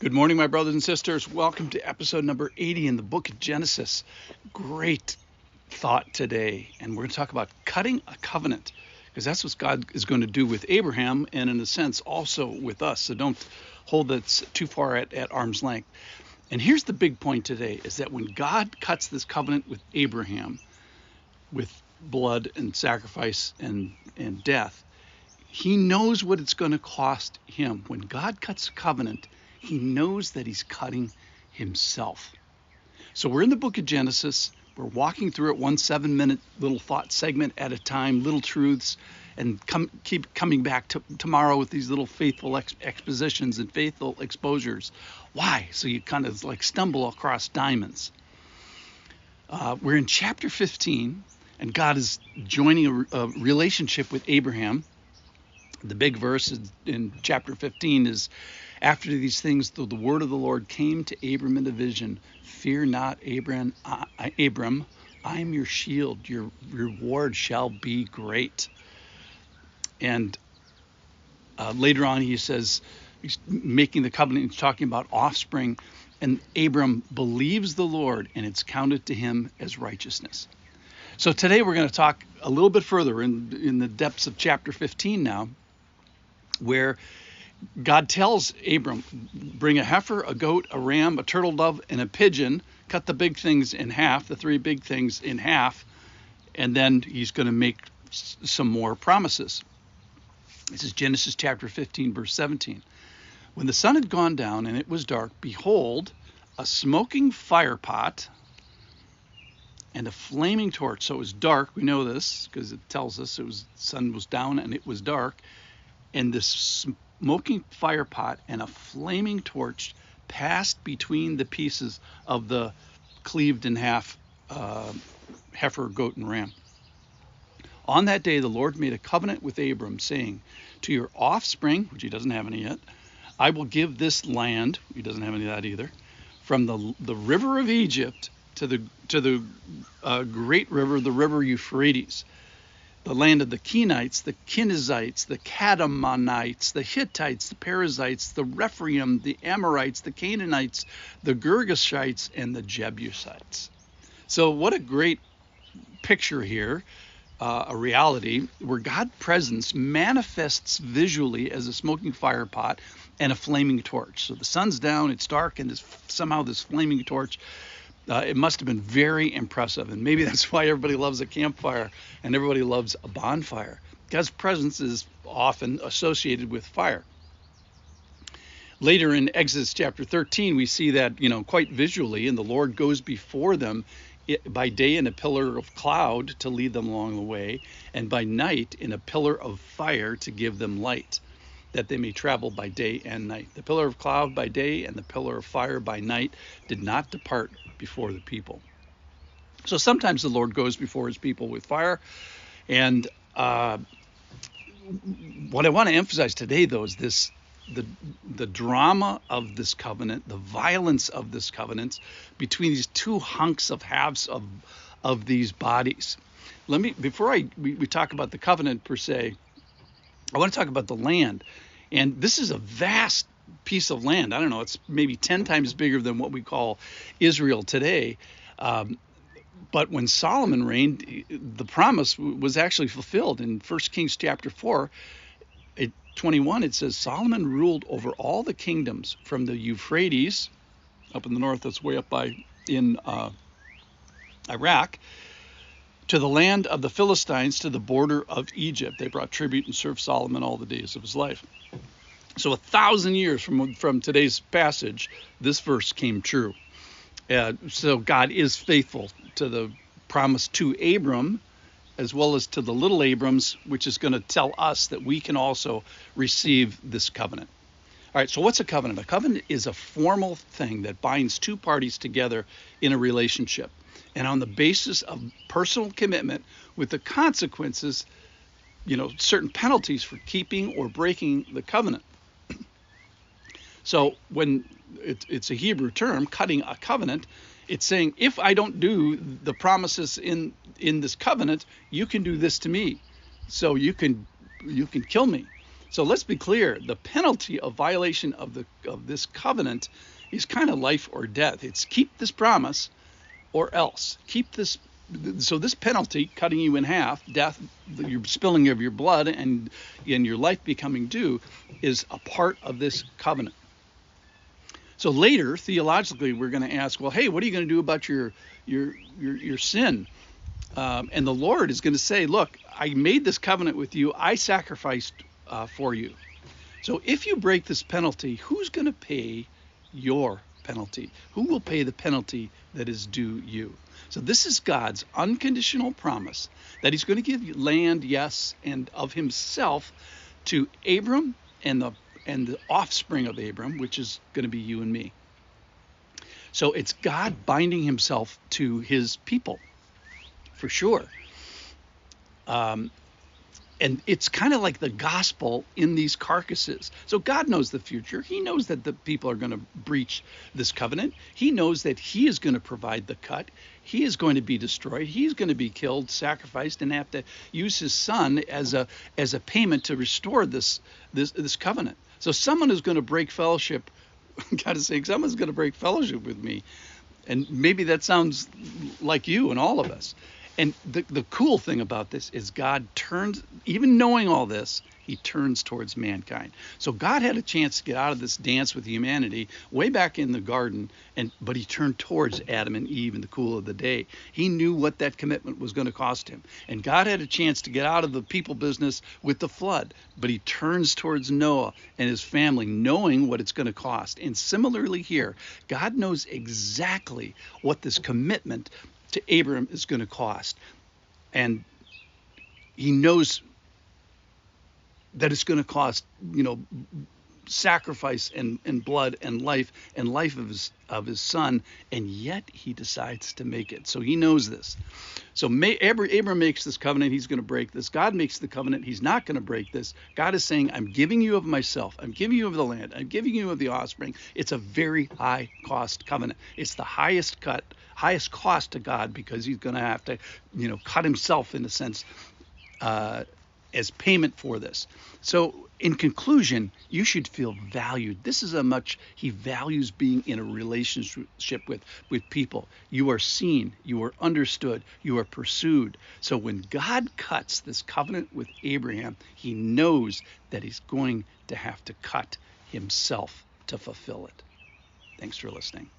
Good morning, my brothers and sisters. Welcome to episode number 80 in the book of Genesis. Great thought today. And we're going to talk about cutting a covenant, because that's what God is going to do with Abraham and, in a sense, also with us. So don't hold that too far at arm's length. And here's the big point today, is that when God cuts this covenant with Abraham, with blood and sacrifice and death, he knows what it's going to cost him. When God cuts a covenant, he knows that he's cutting himself. So we're in the book of Genesis. We're walking through it 1 7-minute little thought segment at a time, little truths, and keep coming back to tomorrow with these little faithful expositions and faithful exposures. Why? So you kind of like stumble across diamonds. We're in chapter 15, and God is joining a relationship with Abraham. The big verse in chapter 15 is, after these things, the word of the Lord came to Abram in a vision. Fear not, Abram, I am your shield. Your reward shall be great. And later on, he says, he's making the covenant, he's talking about offspring. And Abram believes the Lord, and it's counted to him as righteousness. So today we're going to talk a little bit further in the depths of chapter 15 now, where God tells Abram, bring a heifer, a goat, a ram, a turtle dove, and a pigeon, cut the big things in half, the three big things in half, and then he's going to make some more promises. This is Genesis chapter 15, verse 17. When the sun had gone down and it was dark, behold, a smoking fire pot and a flaming torch. So it was dark. We know this because it tells us sun was down and it was dark. And this smoking fire pot and a flaming torch passed between the pieces of the cleaved in half heifer, goat, and ram. On that day, the Lord made a covenant with Abram, saying, to your offspring, which he doesn't have any yet, I will give this land, he doesn't have any of that either, from the river of Egypt to the great river, the river Euphrates, the land of the Kenites, the Kenizzites, the Kadmonites, the Hittites, the Perizzites, the Rephaim, the Amorites, the Canaanites, the Girgashites, and the Jebusites. So what a great picture here, a reality where God's presence manifests visually as a smoking fire pot and a flaming torch. So the sun's down, it's dark, and somehow this flaming torch, it must have been very impressive. And maybe that's why everybody loves a campfire and everybody loves a bonfire. God's presence is often associated with fire. Later in Exodus chapter 13, we see that, quite visually, and the Lord goes before them by day in a pillar of cloud to lead them along the way, and by night in a pillar of fire to give them light, that they may travel by day and night. The pillar of cloud by day and the pillar of fire by night did not depart before the people. So sometimes the Lord goes before his people with fire. And what I want to emphasize today, though, is the drama of this covenant, the violence of this covenant between these two hunks of halves of these bodies. Before we talk about the covenant per se, I want to talk about the land. And this is a vast piece of land. I don't know, it's maybe 10 times bigger than what we call Israel today. But when Solomon reigned, the promise was actually fulfilled. In 1 Kings chapter 4, 21, it says, Solomon ruled over all the kingdoms from the Euphrates, up in the north, that's way up in Iraq, to the land of the Philistines, to the border of Egypt. They brought tribute and served Solomon all the days of his life. So 1,000 years from today's passage, this verse came true. So God is faithful to the promise to Abram, as well as to the little Abrams, which is going to tell us that we can also receive this covenant. All right, so what's a covenant? A covenant is a formal thing that binds two parties together in a relationship, and on the basis of personal commitment with the consequences, certain penalties for keeping or breaking the covenant. So when it's a Hebrew term, cutting a covenant, it's saying, if I don't do the promises in this covenant, you can do this to me. So you can kill me. So let's be clear. The penalty of violation of this covenant is kind of life or death. It's keep this promise or else. Keep this. So this penalty, cutting you in half, death, your spilling of your blood, and your life becoming due, is a part of this covenant. So later, theologically, we're going to ask, well, hey, what are you going to do about your sin? And the Lord is going to say, look, I made this covenant with you. I sacrificed for you. So if you break this penalty, who's going to pay your penalty? Who will pay the penalty that is due you? So this is God's unconditional promise that he's going to give you land, yes, and of himself to Abram and the offspring of Abram, which is going to be you and me. So it's God binding himself to his people, for sure. And it's kind of like the gospel in these carcasses. So God knows the future. He knows that the people are going to breach this covenant. He knows that he is going to provide the cut. He is going to be destroyed. He's going to be killed, sacrificed, and have to use his son as a payment to restore this covenant. So someone is going to break fellowship. God is saying someone's going to break fellowship with me. And maybe that sounds like you and all of us. And the cool thing about this is God turns, even knowing all this, he turns towards mankind. So God had a chance to get out of this dance with humanity way back in the garden, but he turned towards Adam and Eve in the cool of the day. He knew what that commitment was going to cost him. And God had a chance to get out of the people business with the flood, but he turns towards Noah and his family, knowing what it's going to cost. And similarly here, God knows exactly what this commitment to Abram is going to cost. And he knows that it's going to cost, sacrifice and blood and life of his son, and yet he decides to make it. So he knows this. So Abram makes this covenant. He's going to break this. God makes the covenant. He's not going to break this. God is saying, I'm giving you of myself. I'm giving you of the land. I'm giving you of the offspring. It's a very high cost covenant. It's the highest cost to God, because he's going to have to, cut himself in a sense, as payment for this. So in conclusion, you should feel valued. This is how much he values being in a relationship with people. You are seen, you are understood, you are pursued. So when God cuts this covenant with Abraham, he knows that he's going to have to cut himself to fulfill it. Thanks for listening.